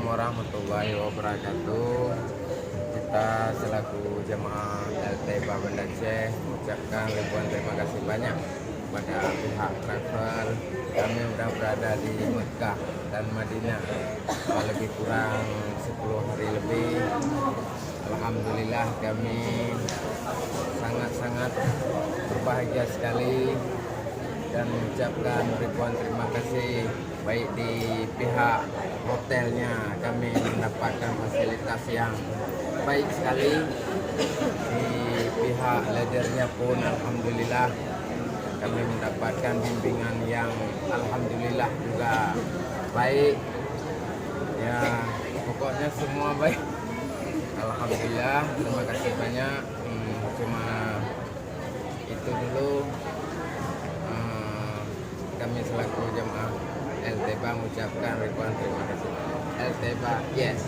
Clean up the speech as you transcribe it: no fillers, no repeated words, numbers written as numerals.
warahmatullahi wabarakatuh. Kita selaku jemaah LT Banda Aceh mengucapkan ribuan terima kasih banyak kepada pihak travel. Kami sudah berada di Mekah dan Madinah lebih kurang 10 hari lebih. Alhamdulillah kami sangat-sangat berbahagia sekali dan mengucapkan ribuan terima kasih baik di pihak hotelnya, kami mendapatkan fasilitas yang baik sekali. Di pihak leadernya pun alhamdulillah kami mendapatkan bimbingan yang alhamdulillah juga baik. Ya, pokoknya semua baik. Alhamdulillah, terima kasih banyak. Cuma itu dulu. Kami selaku jemaah LTBA mengucapkan ribuan terima kasih. LTBA, yes.